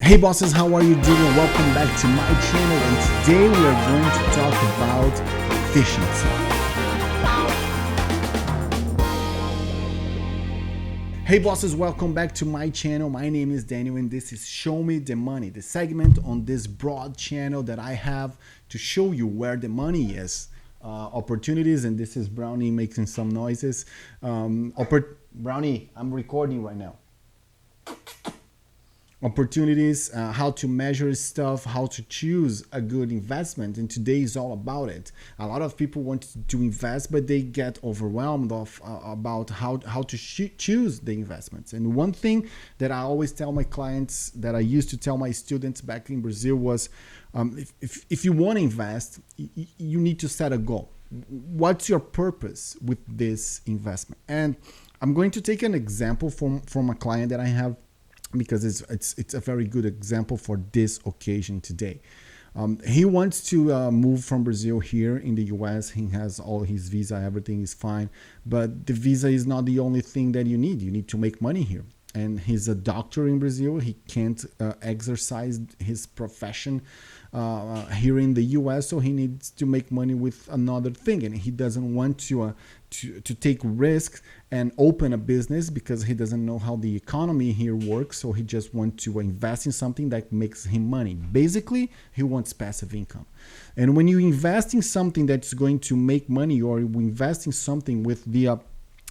Hey bosses, how are you doing? Welcome back to my channel, and today we are going to talk about efficiency. Hey bosses, welcome back to my channel. My name is Daniel and this is Show Me the Money, the segment on this broad channel that I have to show you where the money is. Opportunities, and this is Brownie making some noises. Brownie, I'm recording right now. Opportunities, how to measure stuff, how to choose a good investment, and today is all about it. A lot of people want to invest, but they get overwhelmed about how to choose the investments. And one thing that I always tell my clients, that I used to tell my students back in Brazil was, if you want to invest, you need to set a goal. What's your purpose with this investment? And I'm going to take an example from a client that I have, because it's a very good example for this occasion today. He wants to move from Brazil here in the US. He has all his visa, everything is fine, but the visa is not the only thing that you need. You need to make money here. And he's a doctor in Brazil. He can't exercise his profession here in the US, so he needs to make money with another thing, and he doesn't want to take risks and open a business because he doesn't know how the economy here works. So he just wants to invest in something that makes him money. Basically, he wants passive income. And when you invest in something that's going to make money, or you invest in something with the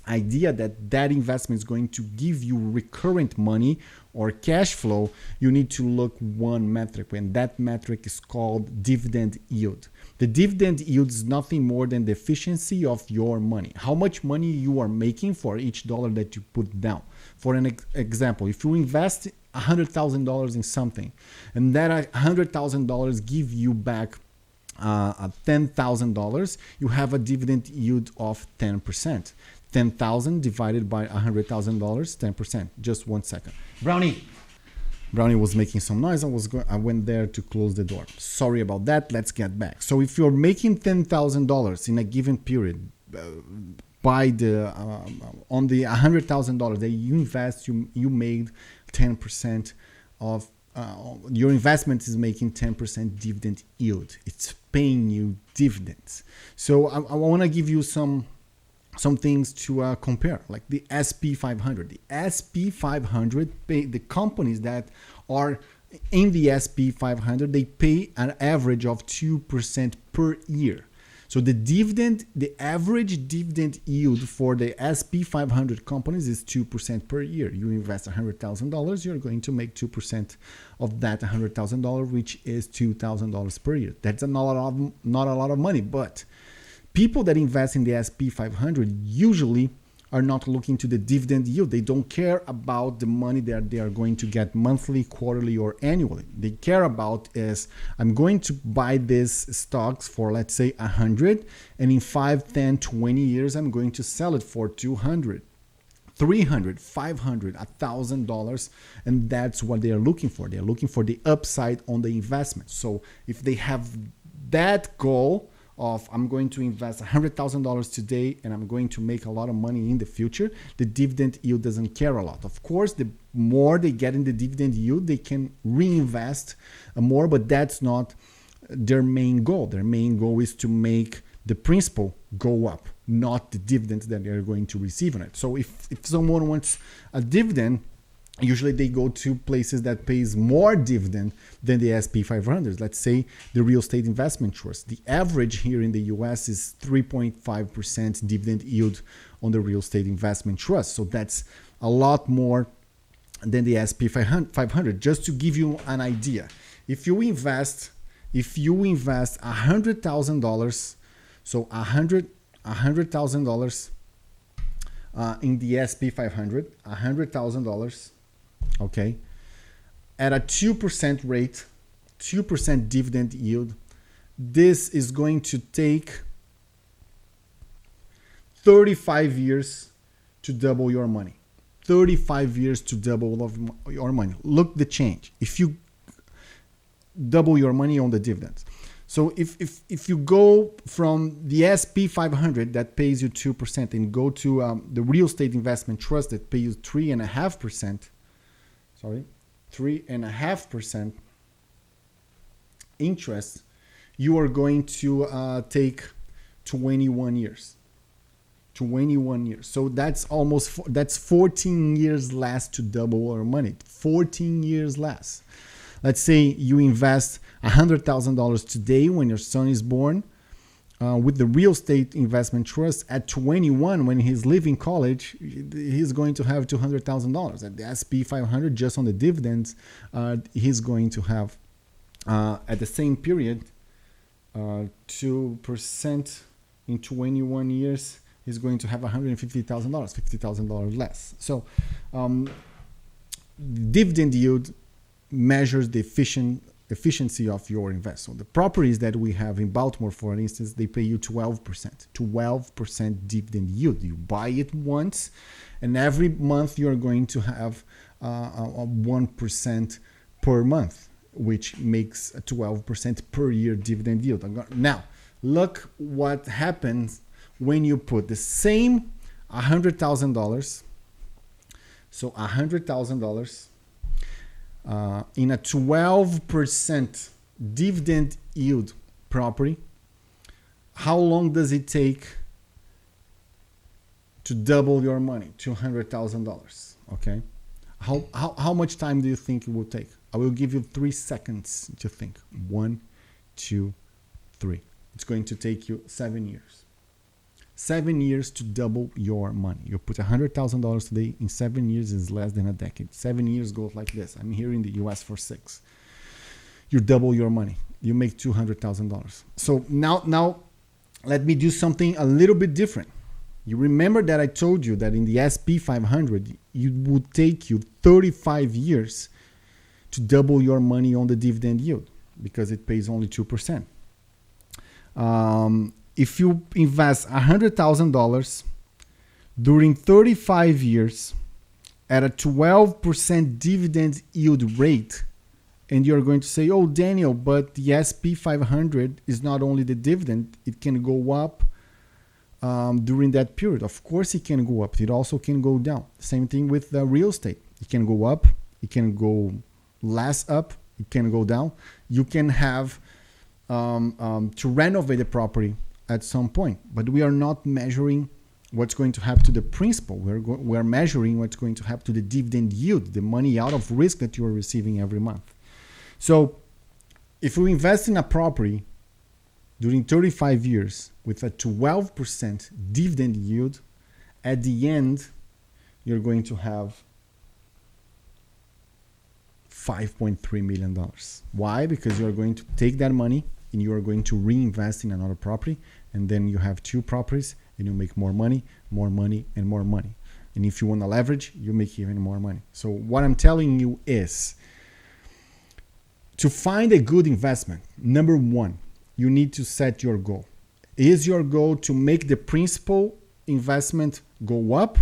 idea that investment is going to give you recurrent money or cash flow, you need to look one metric, and that metric is called dividend yield. The dividend yield is nothing more than the efficiency of your money, how much money you are making for each dollar that you put down. For an example, if you invest $100,000 in something, and that $100,000 give you back $10,000, you have a dividend yield of 10%. 10,000 divided by $100,000, 10%. Just 1 second. Brownie was making some noise. I went there to close the door. Sorry about that. Let's get back. So if you're making $10,000 in a given period, by the on the $100,000 that you invest, you made 10% of your investment is making 10% dividend yield. It's paying you dividends. So I want to give you some things to compare, like the SP 500. The SP 500 the companies that are in the SP 500, they pay an average of 2% per year. So the average dividend yield for the SP 500 companies is 2% per year. You invest $100,000, you're going to make 2% of that $100,000, which is $2,000 per year. That's not a lot of money, but people that invest in the SP 500 usually are not looking to the dividend yield. They don't care about the money that they are going to get monthly, quarterly, or annually. They care about is, I'm going to buy these stocks for, let's say, 100, and in 5, 10, 20 years, I'm going to sell it for 200. $300, $500, $1,000, and that's what they are looking for. They are looking for the upside on the investment. So if they have that goal of, I'm going to invest $100,000 today and I'm going to make a lot of money in the future, the dividend yield doesn't care a lot. Of course, the more they get in the dividend yield, they can reinvest more, but that's not their main goal. Their main goal is to make the principal go up, not the dividends that they're going to receive on it. So if someone wants a dividend, usually they go to places that pays more dividend than the SP 500. Let's say the real estate investment trust. The average here in the US is 3.5% dividend yield on the real estate investment trust. So that's a lot more than the SP 500. Just to give you an idea, if you invest $100,000, so $100,000 in the SP 500, $100,000. Okay, at a 2% rate, 2% dividend yield, this is going to take 35 years to double your money. 35 years to double your money. Look the change. If you double your money on the dividends. So if you go from the SP 500 that pays you 2% and go to the real estate investment trust that pays you 3.5%, 3.5% interest, you are going to take 21 years. 21 years. So that's 14 years less to double our money. 14 years less. Let's say you invest $100,000 today when your son is born with the real estate investment trust. At 21, when he's leaving college, he's going to have $200,000. At the SP 500, just on the dividends, he's going to have, at the same period, 2% in 21 years, he's going to have $150,000, $50,000 less. So dividend yield measures the efficiency of your investment. So the properties that we have in Baltimore, for instance, they pay you 12% dividend yield. You buy it once, and every month you're going to have 1% per month, which makes a 12% per year dividend yield. Now, look what happens when you put the same $100,000, so $100,000 in a 12% dividend yield property. How long does it take to double your money? $200,000. Okay. How much time do you think it will take? I will give you 3 seconds to think. 1, 2, 3. It's going to take you 7 years. 7 years to double your money. You put $100,000 today, in 7 years is less than a decade. 7 years goes like this. I'm here in the US for 6. You double your money. You make $200,000. So now let me do something a little bit different. You remember that I told you that in the SP 500, it would take you 35 years to double your money on the dividend yield because it pays only 2%. If you invest $100,000 during 35 years at a 12% dividend yield rate, and you're going to say, oh, Daniel, but the SP 500 is not only the dividend, it can go up during that period. Of course it can go up. It also can go down. Same thing with the real estate. It can go up. It can go less up. It can go down. You can have to renovate the property at some point, but we are not measuring what's going to happen to the principal. We're measuring what's going to happen to the dividend yield, the money out of risk that you are receiving every month. So if you invest in a property during 35 years with a 12% dividend yield, at the end, you're going to have $5.3 million. Why? Because you're going to take that money and you are going to reinvest in another property, and then you have 2 properties and you make more money, and more money. And if you want to leverage, you make even more money. So what I'm telling you is, to find a good investment, number 1, you need to set your goal. Is your goal to make the principal investment go up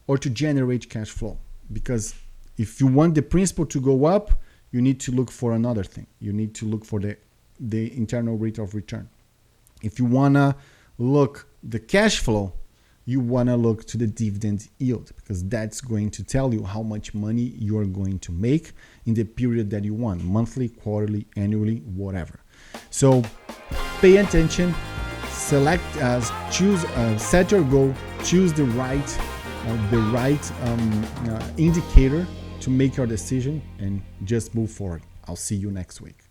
or to generate cash flow? Because if you want the principal to go up, you need to look for another thing. You need to look for the internal rate of return. If you want to look the cash flow, you want to look to the dividend yield, because that's going to tell you how much money you are going to make in the period that you want, monthly, quarterly, annually, whatever. So pay attention, select, choose, set your goal, choose the right indicator to make your decision, and just move forward. I'll see you next week.